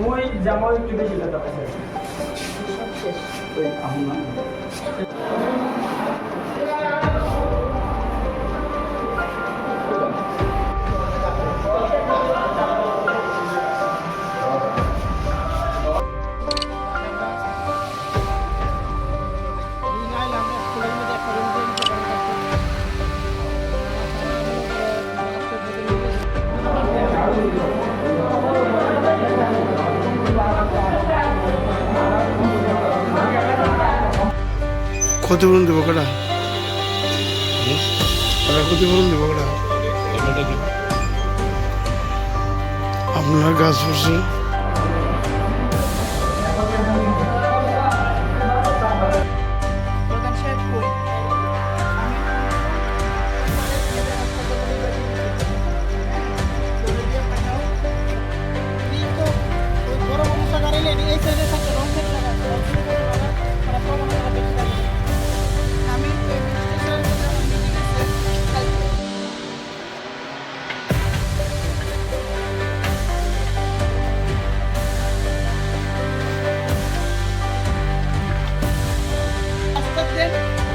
ওই জামা একটু বেশি কথা আছে ওই আমরা ক্ষতিপূরণ দেবো কটা ক্ষতিপূরণ দেবো কটা আপনার গাছ পড়ছে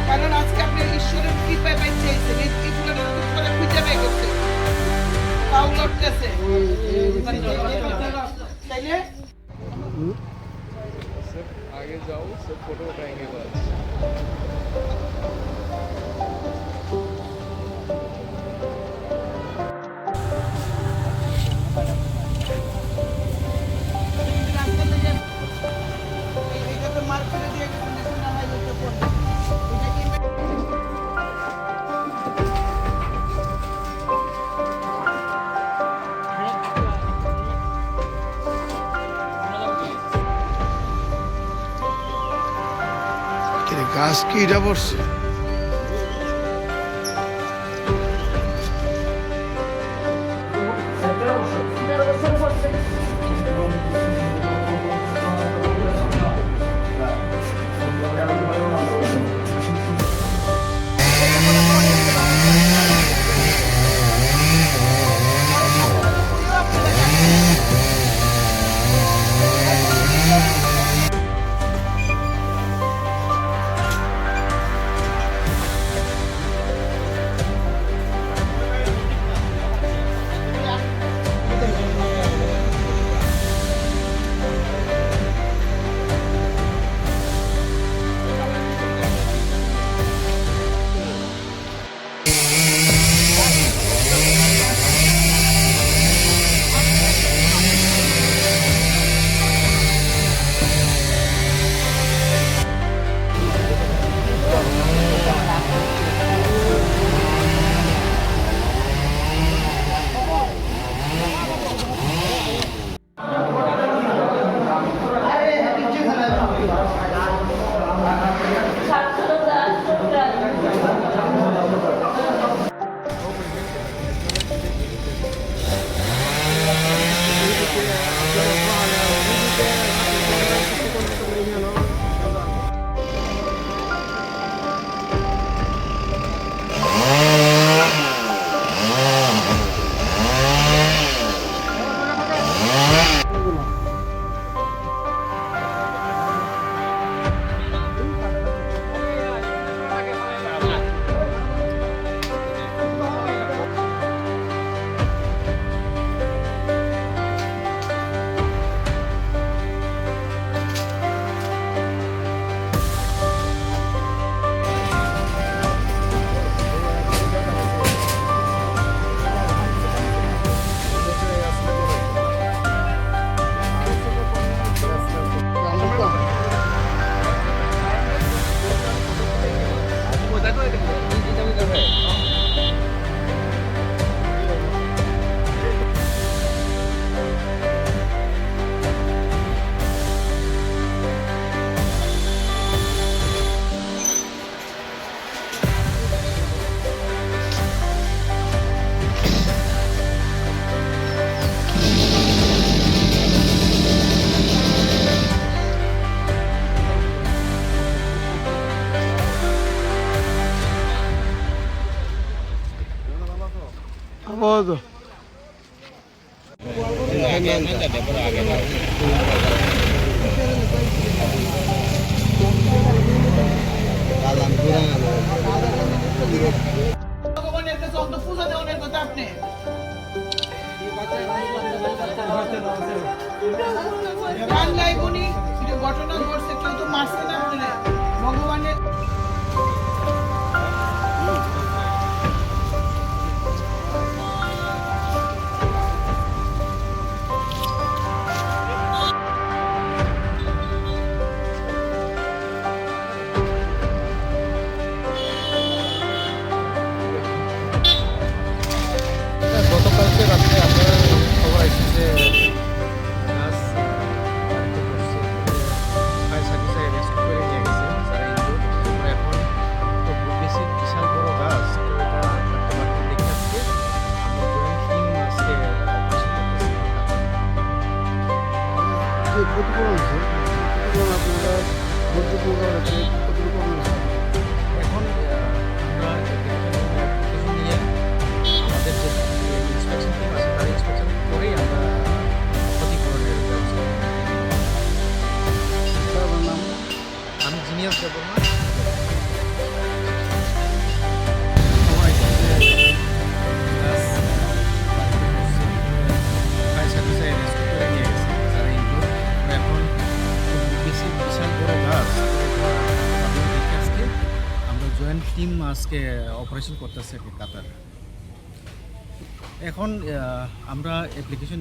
কারণ আজকে আপনি ঈশ্বরের কৃপায় বাইচে আইছেন এগুলো করে খুঁজে বের করতে পাও লটতেছে তাইলে आगे जाओ सब फोटो उठाएंगे बस গাছ কি এটা পড়ছে আপাতত ভগবানের কাছে অন্ত পূজা দেওয়ার কথা আপনি বাংলায় বলি এটা ঘটনা ঘটছে, কেউ তো মারছে না আপনারা ভগবানের গতকালকে রাত্রে আমরা খবর আসছে যে গাছ ফায়ার সার্ভিসে রেস্কিউ করে নিয়ে গেছে যারা ইনজুর। তো এখন তো খুব বেশি বিশাল বড় গাছ, তো এটা কাটতে কাটতে দেখে আজকে আমরা জয়েন্ট টিম আজকে অপারেশন করতেছি। যে ক্ষতিপূরণ হচ্ছে ক্ষতিপূরণ আপনারা বলতে প্রোগ্রাম আছে ক্ষতিপূরণ হচ্ছে এখন আমরা কিছু নিয়ে আমাদের যে ইন্সপেকশন টিম আছে তার ইন্সপেকশন করেই আমরা ক্ষতিপূরণের ব্যবস্থা করব। আপনার নাম আমি জিনিয়াস দেবর্মা। খবর আসছে যে গাছ ফায়ার সার্ভিসে রেস্কিউ করে নিয়ে গেছে যারা ইনজুর। এখন খুব বেশি বিশাল বড় গাছ, আপনারা দেখে আজকে আমরা জয়েন্ট টিম আজকে অপারেশন করতেছে আর কি কাতার। এখন আমরা অ্যাপ্লিকেশন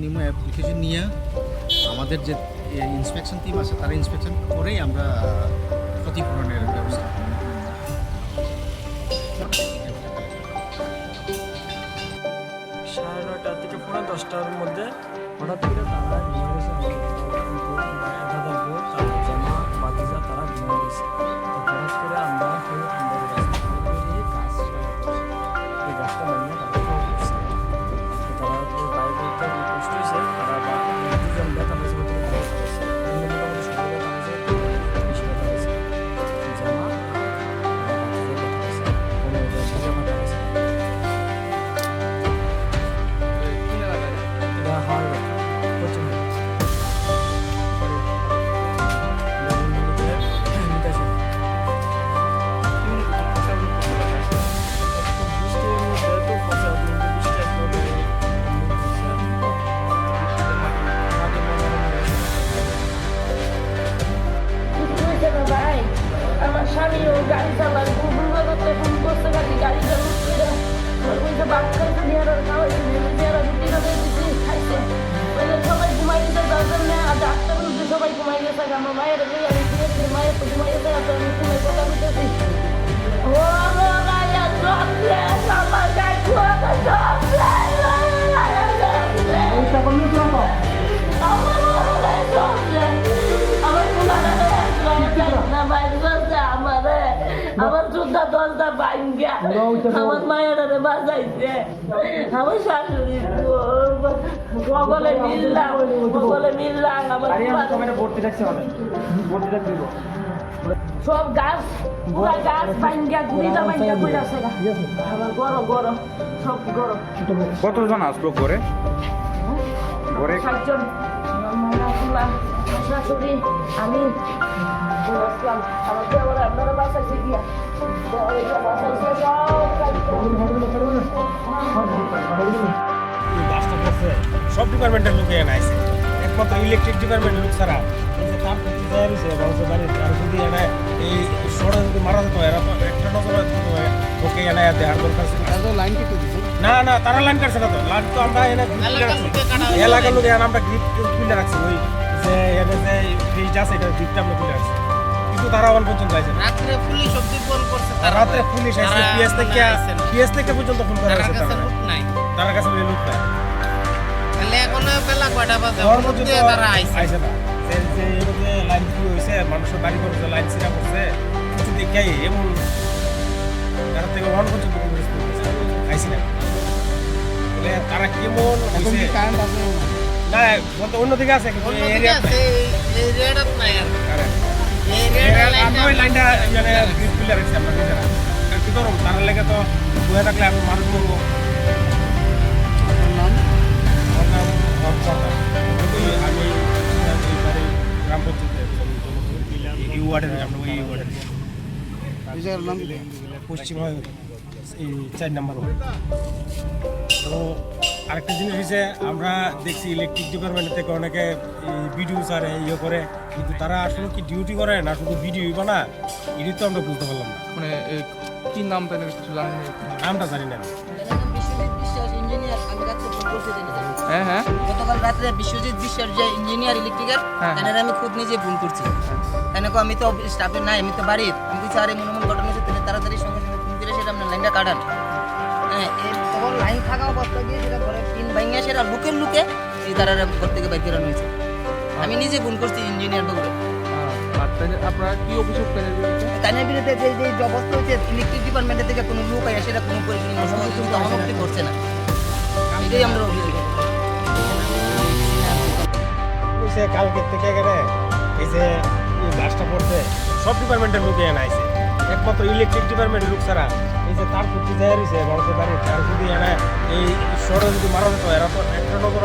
নিয়ে আমাদের যে ইন্সপেকশন টিম আছে তারা ইন্সপেকশন করেই আমরা ক্ষতিপূরণের ব্যবস্থা করব। সাড়ে 9টা থেকে পৌনে 10টার মধ্যে হঠাৎ করে তারা ঘুমিয়ে গেছে। দাদা বউ তার জামা বাতিজা তারা ঘুমিয়ে গেছে। তো হঠাৎ করে আমরা এই গাছটা মাইনে তারা সব করছে। তো তারা বাইরে কষ্ট হয়েছে, তারা দুজন ব্যথা হয়েছে বলতে মোটামুটি সবাই ব্যথা হয়েছে, বেশি ব্যথা হয়েছে। জামা বাতিজা ব্যথা হয়েছে, সাজা ব্যথা হয়েছে। এটা হওয়ার কথা প্রচুর ভাই আমার স্বামী ও গাড়ি চালার ফোন করছে, গাড়ি চালাচ্ছে বাচ্চা নিয়ে খাওয়াইছে খাইছে সবাই ঘুমাই গেছে, তার জন্য ডাক্তার সবাই ঘুমাই গেছে। আমার মায়ের মায়ের তো ঘুমাই গেছে, আমি ঘুমাই কথা বলতেছি। ও আমার গায়ে আমার চোদ্দা দশটা ভাঙ্গা আমার মায়ের বাজাইছে, আমার শাশুড়ি বগলে মিললাম আমার ভর্তি রাখছে মানে ভর্তি রাখতে দিব। সব গাছ পুরা গাছ ভাঙ্গা গুড়িটা ভাঙ্গা করে আছে আমার গরম গরম সব গরম। কতজন আসলো করে? 60 জন আমার মায়ের আসলাম, শাশুড়ি আমি আসলাম। আমার দেওয়ার আপনারা বাসাইছে গিয়া বাসাইছে সব ডিপার্টমেন্টের লোক এখানে আইছে, একমাত্র ইলেকট্রিক ডিপার্টমেন্টের লোক ছাড়া এই যে তার প্রতি যায় রয়েছে মানুষের বাড়ির আর যদি এনে এই সড়ে যদি মারা যেত এরা তো একটা নজর ওকে এনে দেওয়ার দরকার ছিল। লাইন কেটে দিচ্ছে না না তারা লাইন কাটছে না, তো লাইন তো আমরা এনে এলাকার লোক এনে আমরা গ্রিপ খুলে রাখছি, ওই যে এনে যে ফ্রিজ আছে এটা গ্রিপটা আমরা খুলে রাখছি, কিন্তু তারা অন পর্যন্ত আইছে না। রাত্রে পুলিশ অব্দি ফোন করছে, রাত্রে পুলিশ আসছে, পিএস থেকে পর্যন্ত ফোন করা হয়েছে, নাই তার কাছে লোক নাই। তাহলে এখন বেলা কয়টা বাজে ওর মধ্যে তো তারা আইছে আইছে না, যে এর মধ্যে লাইন কি হয়েছে, মানুষের বাড়ি করছে, লাইন সিরা করছে, কিছু দেখাই এমন তার থেকে ওয়ান পর্যন্ত কোনো রেসপন্স আইছে না। তাহলে তারা কেমন হয়েছে কারেন্ট আছে না, বলতে অন্যদিকে আছে, কিন্তু এই অন্যদিকে এরিয়া আছে, এই রেডাত নাই আর কারেন্ট এই রেড আমরা ওই লাইনটা মানে গ্রিপ খুলে রাখছি আমরা নিজেরা, কি ধরুন তার লেগে তো বয়ে থাকলে আমি মানুষ বলবো আমি এইবারে গ্রাম পঞ্চায়েতের এই ওয়ার্ডের আমরা ওই ওয়ার্ডের এই জায়গার নাম কি? পশ্চিম এই 4 নম্বর ওয়ার্ড। তো আরেকটা জিনিস হয়েছে, আমরা দেখছি ইলেকট্রিক ডিপার্টমেন্ট থেকে অনেকে ভিডিও ছাড়ে ইয়ে করে, কিন্তু তারা আসলে কি ডিউটি করে না শুধু ভিডিও বানা, এটি তো আমরা বুঝতে পারলাম না। মানে কি নাম তাই কিছু জানেন? নামটা জানি না। হ্যাঁ হ্যাঁ গতকাল রাত্রে বিশ্বজিৎ বিশ্বের যে ইঞ্জিনিয়ার ইলেকট্রিকের হ্যাঁ। তাদের আমি খুব নিজে ফোন করছি। তাই আমি তো স্টাফে নাই, আমি তো বাড়ির, আমি বলছি আরে মনে মন ঘটনা হচ্ছে, তাহলে তাড়াতাড়ি সঙ্গে সঙ্গে ফোন করে সেটা আপনার লাইনটা কাটান। হ্যাঁ, এই তখন লাইন থাকা অবস্থা দিয়ে সেটা ঘরে পিন ভাঙিয়া সেটা লুকে এই তারা ঘর থেকে বাইর করানো হয়েছে। আমি নিজে ফোন করছি ইঞ্জিনিয়ার বাবুরে। আপনারা কি অভিযোগ করেন? তাদের বিরুদ্ধে যে যে অবস্থা হচ্ছে ইলেকট্রিক ডিপার্টমেন্টের থেকে কোনো লোক আয়া সেটা কোনো পরিস্থিতি সহযোগিতা অনবরত করছে না, এটাই আমরা অভিযোগ। সে কালকের থেকে এখানে এই যে গাছটা পড়ছে সব ডিপার্টমেন্টের লোক এখানে আইছে, একমাত্র ইলেকট্রিক ডিপার্টমেন্টের লোক ছাড়া এই যে তার প্রতি যায় রয়েছে মানুষের বাড়ি, তার যদি এনে এই শহরে যদি মারা যেত এরা তো একটা নজর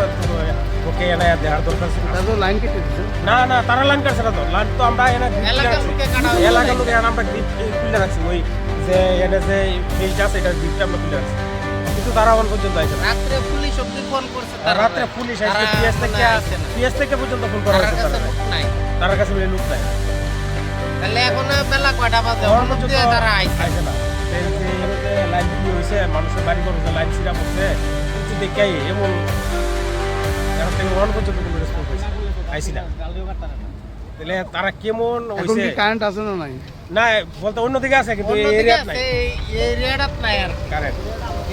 ওকে এনে দেওয়ার দরকার ছিল। তারা তো লাইন কেটে দিচ্ছে। না না, তারা লাইন কাটছে না, তো লাইন তো আমরা এনে এলাকার লোকে কাটা হয়েছে। এলাকার লোক এনে আমরা গ্রিপ খুলে রাখছি, ওই যে এনে যে ফিল্ড আছে এটা গ্রিপটা আমরা খুলে রাখছি, কিন্তু তারা এখন পর্যন্ত আইছে না। রাত্রে পুলিশ অব্দি ফোন করছে, রাত্রে পুলিশ আসছে, পিএস থেকে পর্যন্ত ফোন করা হয়েছে, নাই তার কাছে লোক নাই। তাহলে এখন বেলা কয়টা বাজে? এখন অন্য পর্যন্ত দিয়ে তারা আইছে। আইছে না। এই যে লাইন কি হয়েছে, মানুষের বাড়ি করছে, লাইন ছিঁড়া পড়ছে, কিছু দেখাই এমন এখন থেকে ওয়ান পর্যন্ত কোনো রেসপন্স হয়েছে আইসি না। তাহলে তারা কেমন এখন হয়েছে কি কারেন্ট আছে না নাই? না, বলতে অন্যদিকে আছে কিন্তু এই অন্যদিকে এরিয়াত নাই আছে, এই এরিয়াটাত নাই আর। কারেন্ট।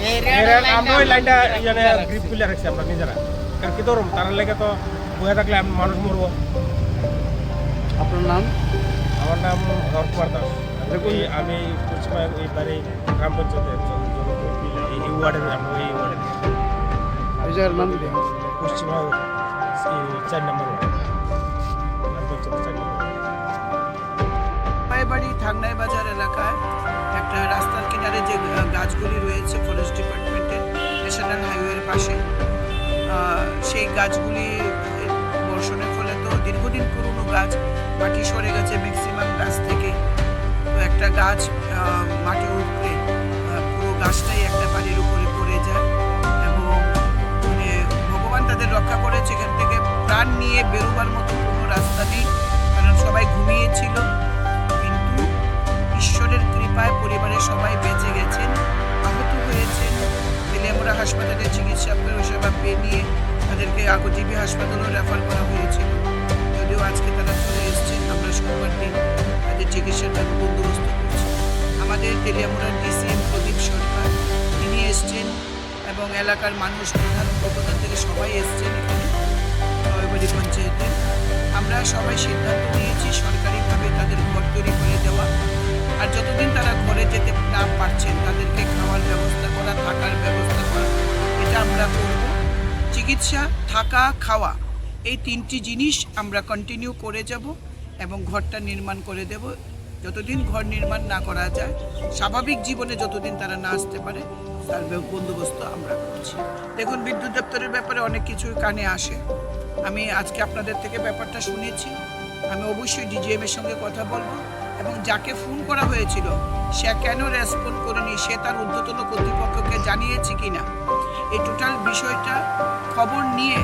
এই এরিয়াটার আমরা ওই লাইনটা লাইনটা গ্রিপ খুলে রাখছি আমরা নিজেরা, কারণ কি ধরুন তার লেগে তো বয়ে থাকলে মানুষ মরবো। আপনার নাম? আমার নাম হরকুমার দাস। আমি পশ্চিমা এইবারে গ্রাম পঞ্চায়েতের এই ওয়ার্ডের আমরা ওই ওয়ার্ডের এই জায়গার নাম কি? পশ্চিমা 4 নম্বর ওয়ার্ড, গ্রাম পঞ্চায়েত 4 নম্বর। পাইবাড়ি থাংনাই বাজার এলাকায় একটা রাস্তার কিনারে যে গাছগুলি রয়েছে ফরেস্ট ডিপার্টমেন্টের ন্যাশনাল হাইওয়ের পাশে, সেই গাছগুলি বর্ষণের ফলে তো দীর্ঘদিন পুরনো গাছ, মাটি সরে গেছে ম্যাক্সিমাম গাছ থেকে। তো একটা গাছ মাটির উপরে পুরো গাছটাই একটা বাড়ির উপরে পড়ে যায় এবং মানে ভগবান তাদের রক্ষা করেছে। এখান থেকে প্রাণ নিয়ে বেরোবার মতো কোনো রাস্তা নেই, কারণ সবাই ঘুমিয়েছিল, কিন্তু ঈশ্বরের কৃপায় পরিবারের সবাই বেঁচে গেছেন। আহত হয়েছেন তেলিয়ামুড়া হাসপাতালে চিকিৎসা পরিষেবা পেয়ে নিয়ে তাদেরকে আগজিবি হাসপাতালেও রেফার করা হয়েছিল, যদিও আজকে তারা চলে এসেছেন। আমরা সোমবার দিন তাদের চিকিৎসাটা বন্দোবস্ত করছি। আমাদের তেলিয়ামুড়ার ডিসিএম প্রদীপ সরকার তিনি এসছেন এবং এলাকার মানুষ প্রধান উপপ্রধান থেকে সবাই এসছেন এখানে পাইবাড়ি পঞ্চায়েতে। আমরা সবাই সিদ্ধান্ত নিয়েছি সরকারিভাবে তাদের ঘর তৈরি করে দেওয়া, আর যতদিন তারা ঘরে যেতে না পারছেন তাদেরকে খাওয়ার ব্যবস্থা করা, থাকার ব্যবস্থা করা, এটা আমরা করব। চিকিৎসা, থাকা, খাওয়া এই 3টি জিনিস আমরা কন্টিনিউ করে যাব এবং ঘরটা নির্মাণ করে দেব। যতদিন ঘর নির্মাণ না করা যায়, স্বাভাবিক জীবনে যতদিন তারা না আসতে পারে, তার বন্দোবস্ত আমরা করছি। দেখুন, বিদ্যুৎ দপ্তরের ব্যাপারে অনেক কিছু কানে আসে। আমি আজকে আপনাদের থেকে ব্যাপারটা শুনেছি, আমি অবশ্যই ডিজিএম এর সঙ্গে কথা বলবো এবং যাকে ফোন করা হয়েছিল সে কেন রেসপন্ড করেনি, সে তার ঊর্ধ্বতন কর্তৃপক্ষকে জানিয়েছে কিনা, এই টোটাল বিষয়টা খবর নিয়ে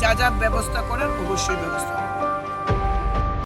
যা যা ব্যবস্থা করার অবশ্যই ব্যবস্থা করব।